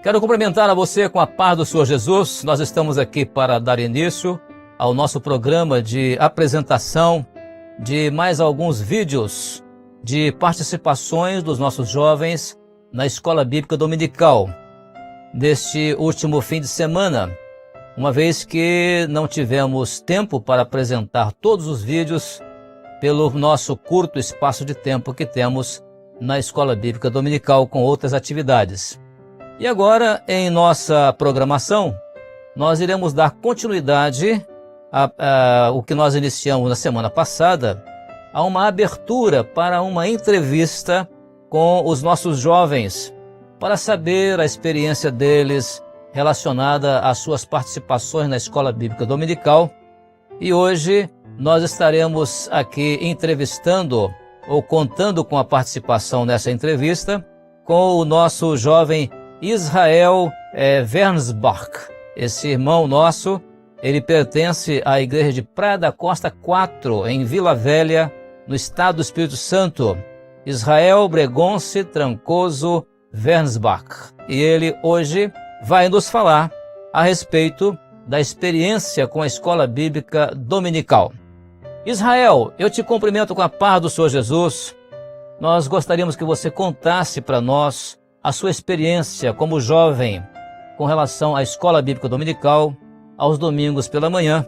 Quero cumprimentar a você com a paz do Senhor Jesus. Nós estamos aqui para dar início ao nosso programa de apresentação de mais alguns vídeos de participações dos nossos jovens na Escola Bíblica Dominical neste último fim de semana, uma vez que não tivemos tempo para apresentar todos os vídeos pelo nosso curto espaço de tempo que temos na Escola Bíblica Dominical com outras atividades. E agora, em nossa programação, nós iremos dar continuidade ao que nós iniciamos na semana passada, a uma abertura para uma entrevista com os nossos jovens, para saber a experiência deles relacionada às suas participações na Escola Bíblica Dominical. E hoje nós estaremos aqui entrevistando ou contando com a participação nessa entrevista com o nosso jovem Israel Wernsbach. Esse irmão nosso, ele pertence à igreja de Praia da Costa 4, em Vila Velha, no estado do Espírito Santo. Israel Bregonce Trancoso Wernsbach. E ele hoje vai nos falar a respeito da experiência com a Escola Bíblica Dominical. Israel, eu te cumprimento com a paz do Senhor Jesus. Nós gostaríamos que você contasse para nós a sua experiência como jovem com relação à Escola Bíblica Dominical aos domingos pela manhã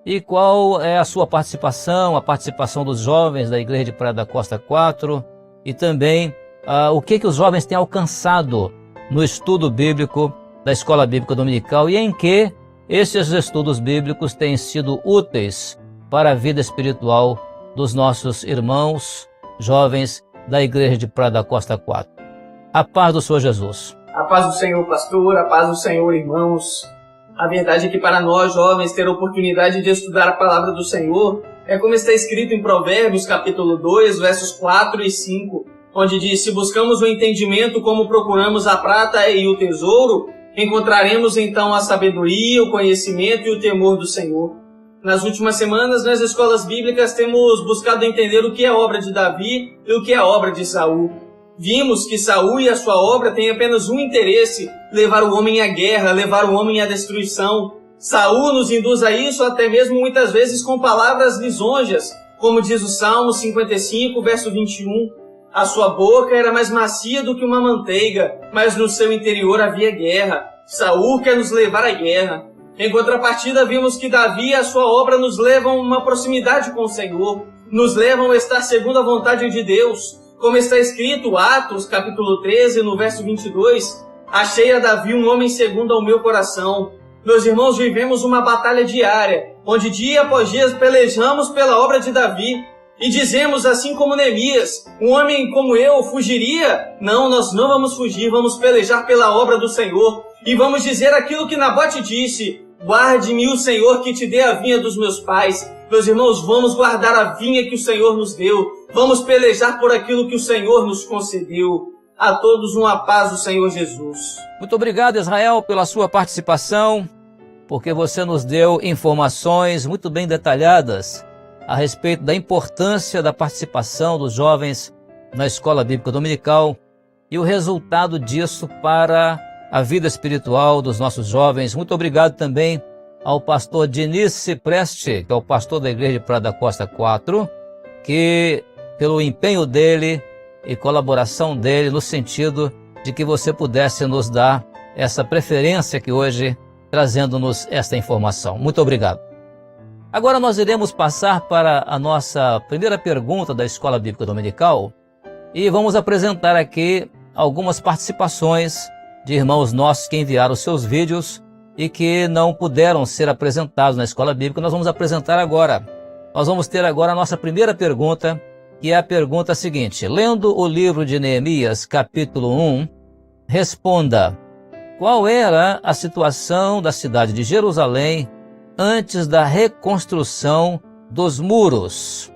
e qual é a sua participação, a participação dos jovens da Igreja de Praia da Costa 4 e também o que os jovens têm alcançado no estudo bíblico da Escola Bíblica Dominical e em que esses estudos bíblicos têm sido úteis para a vida espiritual dos nossos irmãos jovens da Igreja de Praia da Costa 4. A paz do Senhor Jesus. A paz do Senhor, pastor, a paz do Senhor, irmãos. A verdade é que para nós, jovens, ter a oportunidade de estudar a palavra do Senhor é como está escrito em Provérbios, capítulo 2, versos 4 e 5, onde diz: se buscamos o entendimento como procuramos a prata e o tesouro, encontraremos então a sabedoria, o conhecimento e o temor do Senhor. Nas últimas semanas, nas escolas bíblicas, temos buscado entender o que é a obra de Davi e o que é a obra de Saul. Vimos que Saul e a sua obra têm apenas um interesse: levar o homem à guerra, levar o homem à destruição. Saul nos induz a isso até mesmo muitas vezes com palavras lisonjas, como diz o Salmo 55, verso 21. A sua boca era mais macia do que uma manteiga, mas no seu interior havia guerra. Saul quer nos levar à guerra. Em contrapartida, vimos que Davi e a sua obra nos levam a uma proximidade com o Senhor, nos levam a estar segundo a vontade de Deus. Como está escrito, Atos, capítulo 13, no verso 22, achei a Davi um homem segundo ao meu coração. Meus irmãos, vivemos uma batalha diária, onde dia após dia pelejamos pela obra de Davi. E dizemos, assim como Neemias: um homem como eu fugiria? Não, nós não vamos fugir, vamos pelejar pela obra do Senhor. E vamos dizer aquilo que Nabote disse: guarde-me o Senhor que te dê a vinha dos meus pais. Meus irmãos, vamos guardar a vinha que o Senhor nos deu. Vamos pelejar por aquilo que o Senhor nos concedeu. A todos uma paz do Senhor Jesus. Muito obrigado, Israel, pela sua participação, porque você nos deu informações muito bem detalhadas a respeito da importância da participação dos jovens na Escola Bíblica Dominical e o resultado disso para a vida espiritual dos nossos jovens. Muito obrigado também ao pastor Diniz Preste, que é o pastor da Igreja de Praia da Costa 4, que pelo empenho dele e colaboração dele no sentido de que você pudesse nos dar essa preferência aqui hoje, trazendo-nos esta informação. Muito obrigado. Agora nós iremos passar para a nossa primeira pergunta da Escola Bíblica Dominical e vamos apresentar aqui algumas participações de irmãos nossos que enviaram seus vídeos e que não puderam ser apresentados na Escola Bíblica. Nós vamos apresentar agora. Nós vamos ter agora a nossa primeira pergunta, que é a pergunta seguinte: lendo o livro de Neemias, capítulo 1, responda: qual era a situação da cidade de Jerusalém antes da reconstrução dos muros?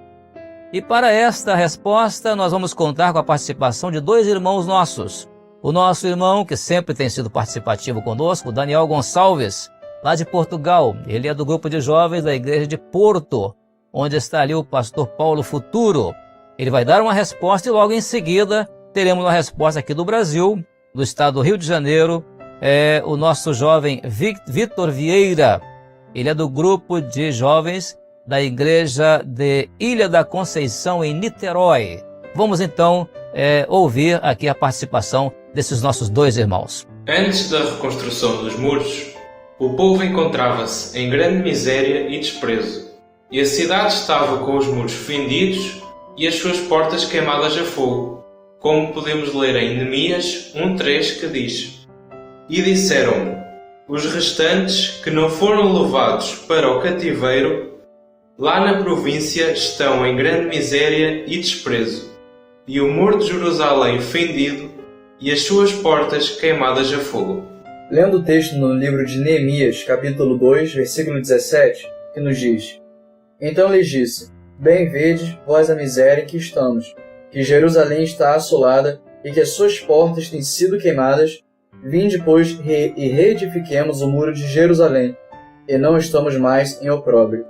E para esta resposta, nós vamos contar com a participação de dois irmãos nossos. O nosso irmão, que sempre tem sido participativo conosco, Daniel Gonçalves, lá de Portugal. Ele é do grupo de jovens da Igreja de Porto, onde está ali o pastor Paulo Futuro. Ele vai dar uma resposta e logo em seguida teremos uma resposta aqui do Brasil, do estado do Rio de Janeiro, é o nosso jovem Vitor Vieira. Ele é do grupo de jovens da igreja de Ilha da Conceição, em Niterói. Vamos então ouvir aqui a participação desses nossos dois irmãos. Antes da reconstrução dos muros, o povo encontrava-se em grande miséria e desprezo, e a cidade estava com os muros fendidos e as suas portas queimadas a fogo, como podemos ler em Neemias 1:3, que diz: E disseram-me, os restantes que não foram levados para o cativeiro, lá na província estão em grande miséria e desprezo, e o muro de Jerusalém fendido, e as suas portas queimadas a fogo. Lendo o texto no livro de Neemias, capítulo 2, versículo 17, que nos diz: Então lhes disse, bem vedes vós a miséria em que estamos, que Jerusalém está assolada e que as suas portas têm sido queimadas. Vinde, pois, e reedifiquemos o muro de Jerusalém, e não estamos mais em opróbrio.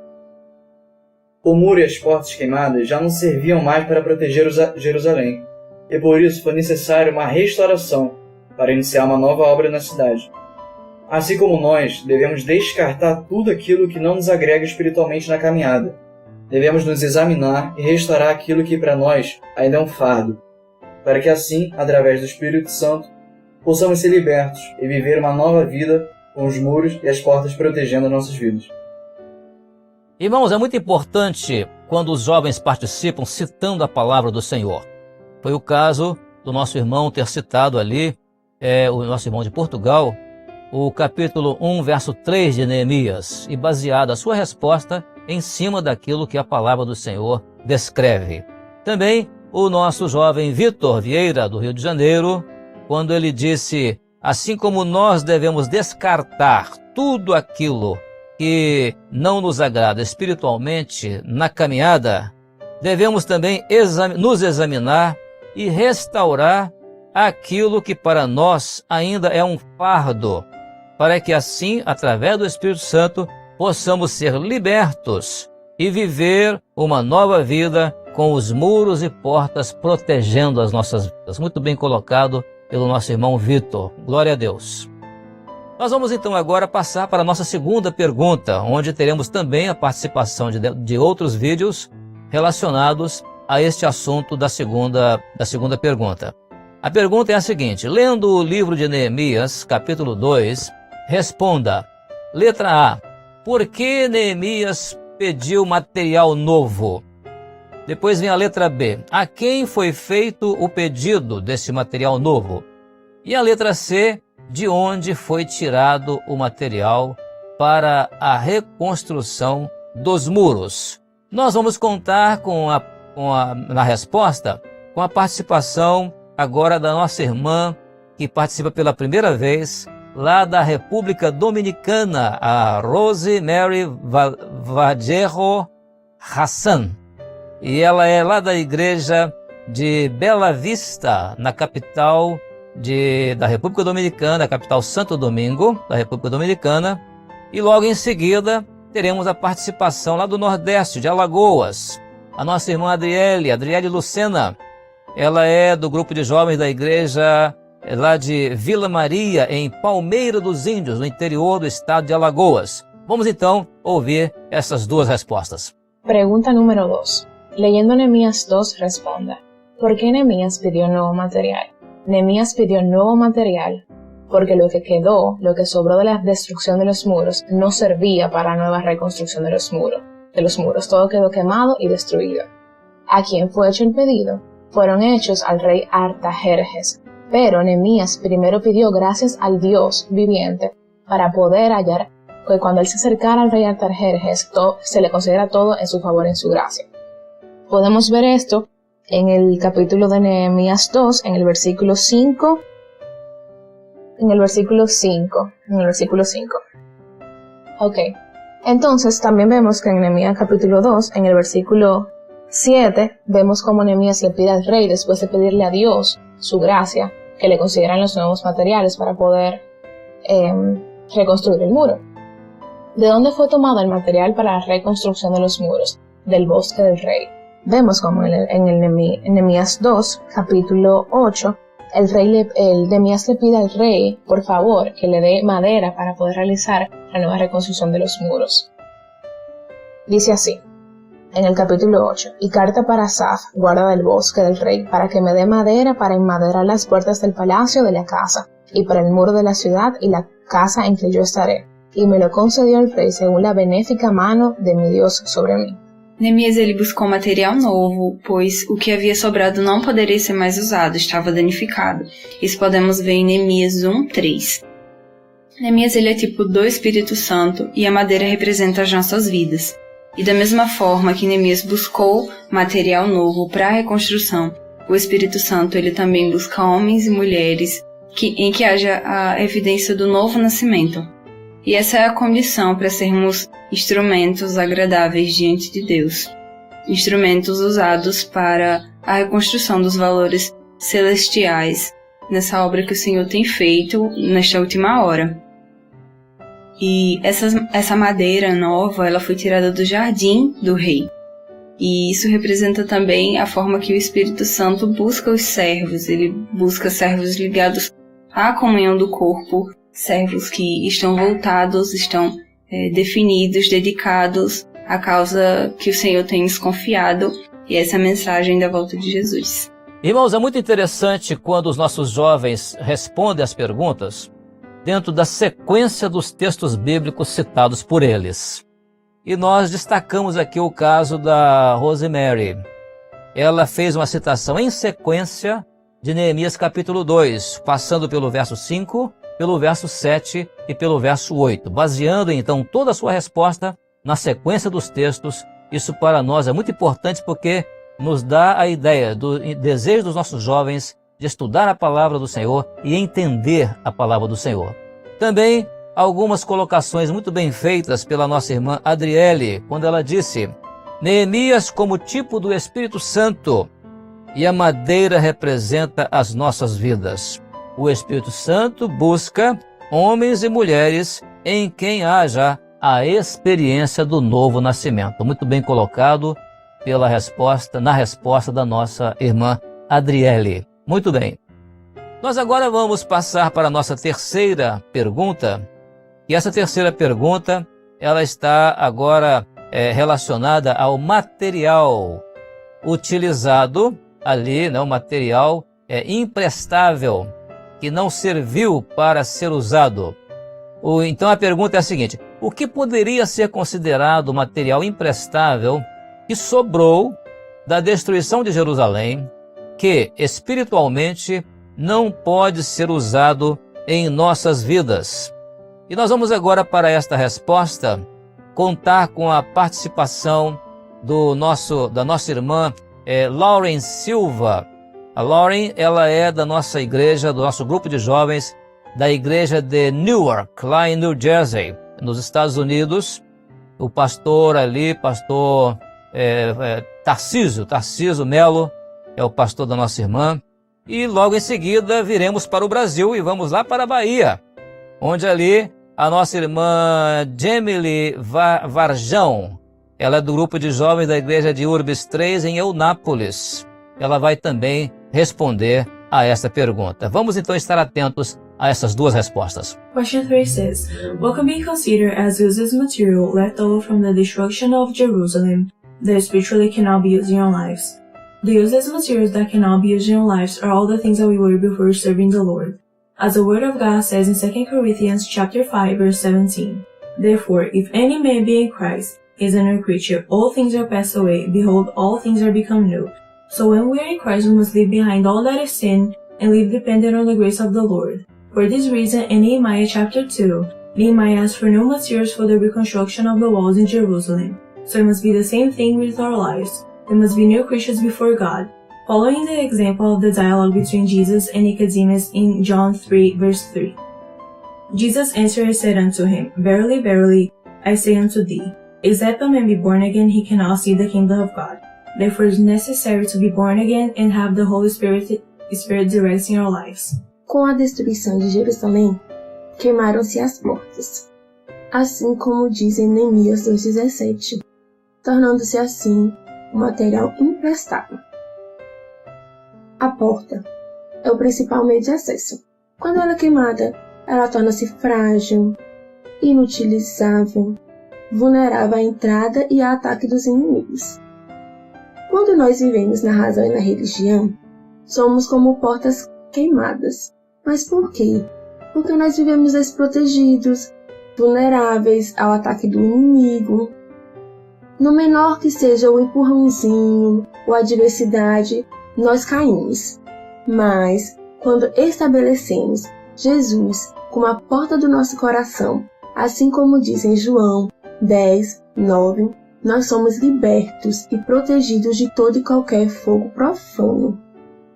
O muro e as portas queimadas já não serviam mais para proteger Jerusalém, e por isso foi necessária uma restauração para iniciar uma nova obra na cidade. Assim como nós devemos descartar tudo aquilo que não nos agrega espiritualmente na caminhada, devemos nos examinar e restaurar aquilo que para nós ainda é um fardo, para que assim, através do Espírito Santo, possamos ser libertos e viver uma nova vida com os muros e as portas protegendo nossas vidas. Irmãos, é muito importante quando os jovens participam citando a palavra do Senhor. Foi o caso do nosso irmão ter citado ali, o nosso irmão de Portugal, o capítulo 1, verso 3 de Neemias, e baseado a sua resposta em cima daquilo que a palavra do Senhor descreve. Também o nosso jovem Vitor Vieira, do Rio de Janeiro, quando ele disse, assim como nós devemos descartar tudo aquilo que não nos agrada espiritualmente na caminhada, devemos também nos examinar e restaurar aquilo que para nós ainda é um fardo, para que assim, através do Espírito Santo, possamos ser libertos e viver uma nova vida com os muros e portas protegendo as nossas vidas. Muito bem colocado pelo nosso irmão Vitor. Glória a Deus. Nós vamos então agora passar para a nossa segunda pergunta, onde teremos também a participação de outros vídeos relacionados a este assunto da segunda pergunta. A pergunta é a seguinte: lendo o livro de Neemias, capítulo 2, responda. Letra A. Por que Neemias pediu material novo? Depois vem a letra B. A quem foi feito o pedido desse material novo? E a letra C. De onde foi tirado o material para a reconstrução dos muros? Nós vamos contar na resposta com a participação agora da nossa irmã, que participa pela primeira vez, lá da República Dominicana, a Rosemary Vallejo Hassan. E ela é lá da igreja de Bela Vista, na capital da República Dominicana, a capital Santo Domingo, da República Dominicana. E logo em seguida teremos a participação lá do Nordeste, de Alagoas, a nossa irmã Adriele Lucena. Ela é do grupo de jovens da igreja lá de Vila Maria, em Palmeira dos Índios, no interior do estado de Alagoas. Vamos então ouvir essas duas respostas. Pregunta número 2. Leyendo Neemías 2 responda. ¿Por qué Neemías pidió nuevo material? Neemías pidió nuevo material porque lo que quedó, lo que sobró de la destrucción de los muros, no servía para la nueva reconstrucción de los muros. Todo quedó quemado y destruido. ¿A quién fue hecho el pedido? Fueron hechos al rey Artajerjes. Pero Neemías primero pidió gracias al Dios viviente para poder hallar que cuando él se acercara al rey Artajerjes, se le considera todo en su favor y en su gracia. Podemos ver esto en el capítulo de Neemías 2, en el versículo 5. Ok. Entonces también vemos que en Neemías capítulo 2, en el versículo 7, vemos cómo Neemías le pide al rey, después de pedirle a Dios su gracia, que le consideran los nuevos materiales para poder reconstruir el muro. ¿De dónde fue tomado el material para la reconstrucción de los muros? Del bosque del rey. Vemos como en Neemías 2, capítulo 8, Nehemías le pide al rey, por favor, que le dé madera para poder realizar la nueva reconstrucción de los muros. Dice así, en el capítulo 8, y carta para Asaf, guarda del bosque del rey, para que me dé madera para enmaderar las puertas del palacio de la casa, y para el muro de la ciudad y la casa en que yo estaré. E me lo concedeu el rei segundo a benéfica mano de mi Deus sobre mim. Neemias ele buscou material novo, pois o que havia sobrado não poderia ser mais usado, estava danificado. Isso podemos ver em Neemias 1:3. Neemias ele é tipo do Espírito Santo e a madeira representa as nossas vidas. E da mesma forma que Neemias buscou material novo para a reconstrução, o Espírito Santo ele também busca homens e mulheres em que haja a evidência do novo nascimento. E essa é a condição para sermos instrumentos agradáveis diante de Deus. Instrumentos usados para a reconstrução dos valores celestiais nessa obra que o Senhor tem feito nesta última hora. E essa madeira nova, ela foi tirada do jardim do rei. E isso representa também a forma que o Espírito Santo busca os servos. Ele busca servos ligados à comunhão do corpo, servos que estão voltados, estão definidos, dedicados à causa que o Senhor tem nos confiado, e essa é a mensagem da volta de Jesus. Irmãos, é muito interessante quando os nossos jovens respondem às perguntas dentro da sequência dos textos bíblicos citados por eles. E nós destacamos aqui o caso da Rosemary. Ela fez uma citação em sequência de Neemias capítulo 2, passando pelo verso 5, pelo verso 7 e pelo verso 8, baseando então toda a sua resposta na sequência dos textos. Isso para nós é muito importante porque nos dá a ideia do desejo dos nossos jovens de estudar a palavra do Senhor e entender a palavra do Senhor. Também algumas colocações muito bem feitas pela nossa irmã Adriele, quando ela disse: Neemias como tipo do Espírito Santo e a madeira representa as nossas vidas. O Espírito Santo busca homens e mulheres em quem haja a experiência do novo nascimento. Muito bem colocado na resposta da nossa irmã Adriele. Muito bem. Nós agora vamos passar para a nossa terceira pergunta. E essa terceira pergunta, ela está agora relacionada ao material utilizado ali, né, o material imprestável, que não serviu para ser usado. Então a pergunta é a seguinte: o que poderia ser considerado material imprestável que sobrou da destruição de Jerusalém, que espiritualmente não pode ser usado em nossas vidas? E nós vamos agora, para esta resposta, contar com a participação da nossa irmã Lauren Silva. A Lauren, ela é da nossa igreja, do nosso grupo de jovens, da igreja de Newark, lá em New Jersey, nos Estados Unidos. O pastor ali, Tarcísio Melo, é o pastor da nossa irmã. E logo em seguida viremos para o Brasil e vamos lá para a Bahia, onde ali a nossa irmã Jamily Varjão, ela é do grupo de jovens da igreja de Urbis 3 em Eunápolis. Ela vai também responder a esta pergunta. Vamos então estar atentos a essas duas respostas. Question 3 says, what can be considered as useless material left over from the destruction of Jerusalem that spiritually cannot be used in our lives? The useless materials that cannot be used in our lives are all the things that we were before serving the Lord. As the Word of God says in 2 Corinthians chapter 5, verse 17, Therefore, if any man be in Christ, he is a new creature. All things are passed away. Behold, all things are become new. So when we are in Christ, we must leave behind all that is sin and live dependent on the grace of the Lord. For this reason, in Nehemiah chapter 2, Nehemiah asked for new materials for the reconstruction of the walls in Jerusalem. So it must be the same thing with our lives. We must be new creatures before God. Following the example of the dialogue between Jesus and Nicodemus in John 3, verse 3. Jesus answered and said unto him, Verily, verily, I say unto thee, except a man be born again, he cannot see the kingdom of God. Therefore it is necessary to be born again and have the Holy Spirit directing our lives. Com a destruição de Jerusalém, queimaram-se as portas, assim como diz em Neemias 2,17, tornando-se assim um material imprestável. A porta é o principal meio de acesso. Quando ela é queimada, ela torna-se frágil, inutilizável, vulnerável à entrada e ao ataque dos inimigos. Quando nós vivemos na razão e na religião, somos como portas queimadas. Mas por quê? Porque nós vivemos desprotegidos, vulneráveis ao ataque do inimigo. No menor que seja o empurrãozinho ou a adversidade, nós caímos. Mas, quando estabelecemos Jesus como a porta do nosso coração, assim como diz em João 10, 9, nós somos libertos e protegidos de todo e qualquer fogo profano.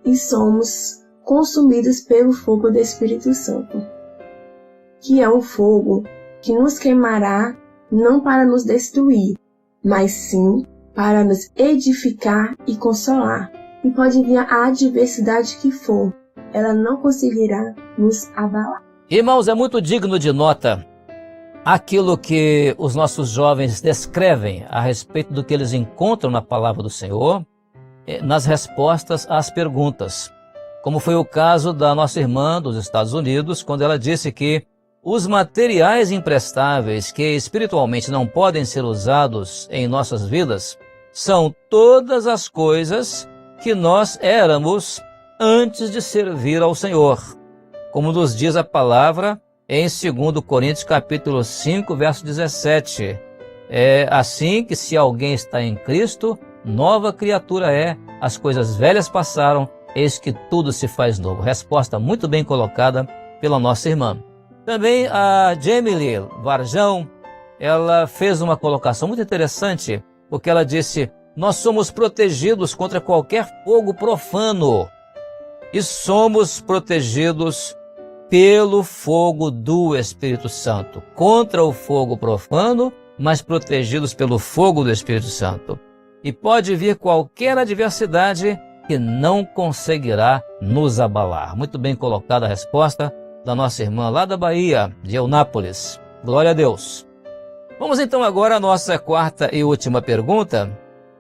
E somos consumidos pelo fogo do Espírito Santo, que é um fogo que nos queimará não para nos destruir, mas sim para nos edificar e consolar. E pode vir a adversidade que for, ela não conseguirá nos abalar. Irmãos, é muito digno de nota aquilo que os nossos jovens descrevem a respeito do que eles encontram na palavra do Senhor, nas respostas às perguntas. Como foi o caso da nossa irmã dos Estados Unidos, quando ela disse que os materiais imprestáveis que espiritualmente não podem ser usados em nossas vidas são todas as coisas que nós éramos antes de servir ao Senhor. Como nos diz a palavra em 2 Coríntios capítulo 5, verso 17. É assim que se alguém está em Cristo, nova criatura é, as coisas velhas passaram, eis que tudo se faz novo. Resposta muito bem colocada pela nossa irmã. Também a Jamie Varjão, ela fez uma colocação muito interessante, porque ela disse: nós somos protegidos contra qualquer fogo profano e somos protegidos pelo fogo do Espírito Santo. Contra o fogo profano, mas protegidos pelo fogo do Espírito Santo. E pode vir qualquer adversidade que não conseguirá nos abalar. Muito bem colocada a resposta da nossa irmã lá da Bahia, de Eunápolis. Glória a Deus. Vamos então agora à nossa quarta e última pergunta,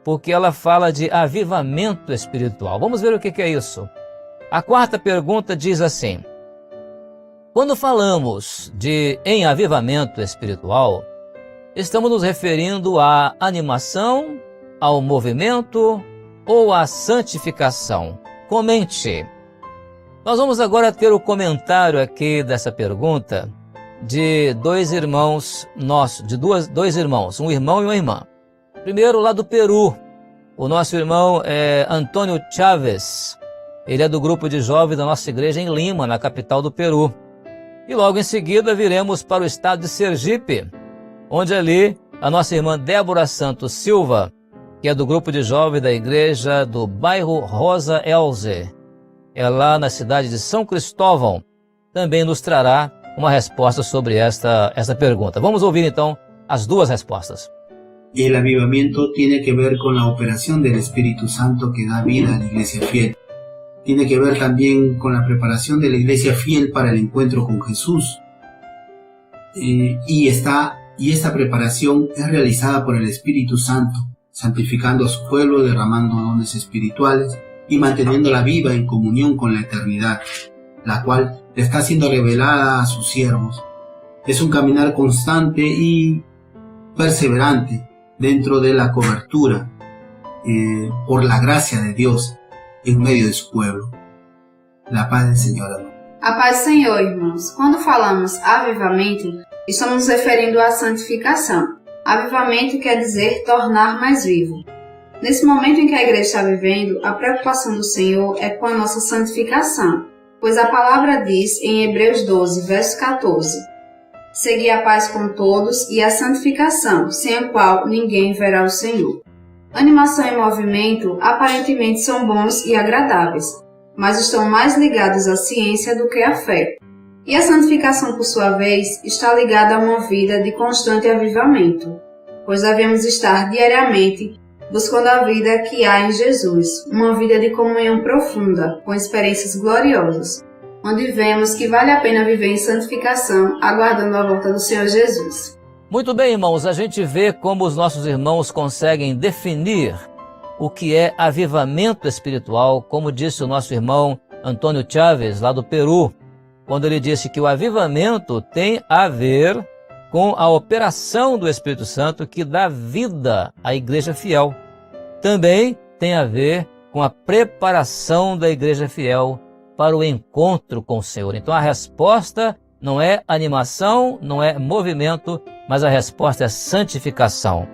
porque ela fala de avivamento espiritual. Vamos ver o que é isso. A quarta pergunta diz assim: quando falamos em avivamento espiritual, estamos nos referindo à animação, ao movimento ou à santificação? Comente. Nós vamos agora ter o comentário aqui dessa pergunta de dois irmãos nossos, dois irmãos, um irmão e uma irmã. Primeiro, lá do Peru, o nosso irmão é Antônio Chaves. Ele é do grupo de jovens da nossa igreja em Lima, na capital do Peru. E logo em seguida viremos para o estado de Sergipe, onde ali a nossa irmã Débora Santos Silva, que é do grupo de jovens da igreja do bairro Rosa Elze, é lá na cidade de São Cristóvão, também nos trará uma resposta sobre esta pergunta. Vamos ouvir então as duas respostas. El avivamiento tiene que ver con la operación del Espíritu Santo que da vida a la iglesia fiel. Tiene que ver también con la preparación de la iglesia fiel para el encuentro con Jesús. Y esta preparación es realizada por el Espíritu Santo, santificando a su pueblo, derramando dones espirituales y manteniéndola viva en comunión con la eternidad, la cual está siendo revelada a sus siervos. Es un caminar constante y perseverante dentro de la cobertura por la gracia de Dios en medio de su pueblo. La paz del Señor. A paz do Senhor, irmãos. Quando falamos avivamento, estamos nos referindo à santificação. Avivamento quer dizer tornar mais vivo. Nesse momento em que a igreja está vivendo, a preocupação do Senhor é com a nossa santificação, pois a palavra diz em Hebreus 12, verso 14: segui a paz com todos e a santificação, sem a qual ninguém verá o Senhor. Animação e movimento aparentemente são bons e agradáveis, mas estão mais ligados à ciência do que à fé. E a santificação, por sua vez, está ligada a uma vida de constante avivamento, pois devemos estar diariamente buscando a vida que há em Jesus, uma vida de comunhão profunda, com experiências gloriosas, onde vemos que vale a pena viver em santificação, aguardando a volta do Senhor Jesus. Muito bem, irmãos, a gente vê como os nossos irmãos conseguem definir o que é avivamento espiritual, como disse o nosso irmão Antônio Chaves, lá do Peru, quando ele disse que o avivamento tem a ver com a operação do Espírito Santo que dá vida à igreja fiel. Também tem a ver com a preparação da igreja fiel para o encontro com o Senhor. Então a resposta não é animação, não é movimento, mas a resposta é santificação.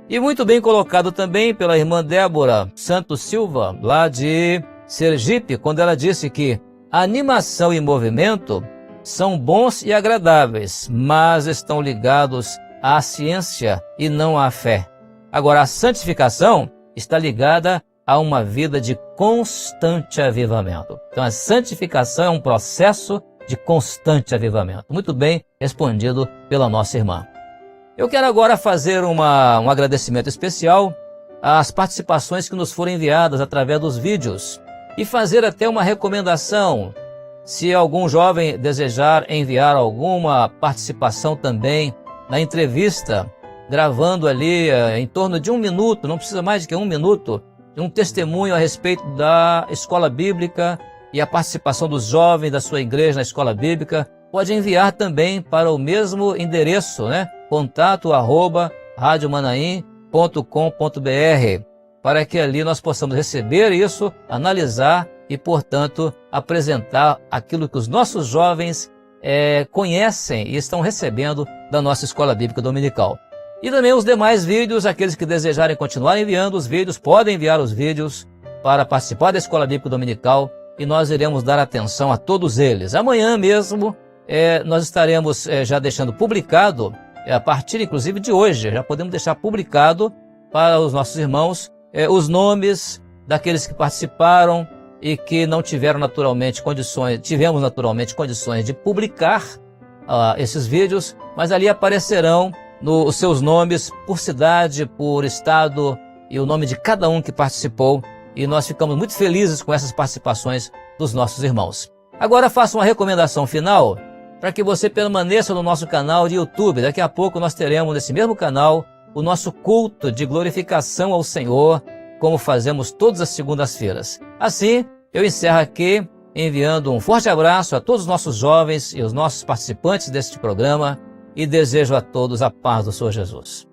E muito bem colocado também pela irmã Débora Santos Silva, lá de Sergipe, quando ela disse que animação e movimento são bons e agradáveis, mas estão ligados à ciência e não à fé. Agora, a santificação está ligada a uma vida de constante avivamento. Então, a santificação é um processo de constante avivamento. Muito bem respondido pela nossa irmã. Eu quero agora fazer um agradecimento especial às participações que nos foram enviadas através dos vídeos e fazer até uma recomendação. Se algum jovem desejar enviar alguma participação também na entrevista, gravando ali em torno de 1 minuto, não precisa mais de que 1 minuto, um testemunho a respeito da escola bíblica e a participação dos jovens da sua igreja na escola bíblica, pode enviar também para o mesmo endereço, contato@radiomanaim.com.br, para que ali nós possamos receber isso, analisar e, portanto, apresentar aquilo que os nossos jovens conhecem e estão recebendo da nossa escola bíblica dominical. E também os demais vídeos, aqueles que desejarem continuar enviando os vídeos, podem enviar os vídeos para participar da escola bíblica dominical e nós iremos dar atenção a todos eles. Amanhã mesmo nós estaremos já deixando publicado, a partir inclusive de hoje, já podemos deixar publicado para os nossos irmãos os nomes daqueles que participaram e que não tiveram naturalmente condições, tivemos naturalmente condições de publicar esses vídeos, mas ali aparecerão os seus nomes por cidade, por estado e o nome de cada um que participou, e nós ficamos muito felizes com essas participações dos nossos irmãos. Agora faço uma recomendação final para que você permaneça no nosso canal de YouTube. Daqui a pouco nós teremos nesse mesmo canal o nosso culto de glorificação ao Senhor, como fazemos todas as segundas-feiras. Assim, eu encerro aqui enviando um forte abraço a todos os nossos jovens e os nossos participantes deste programa e desejo a todos a paz do Senhor Jesus.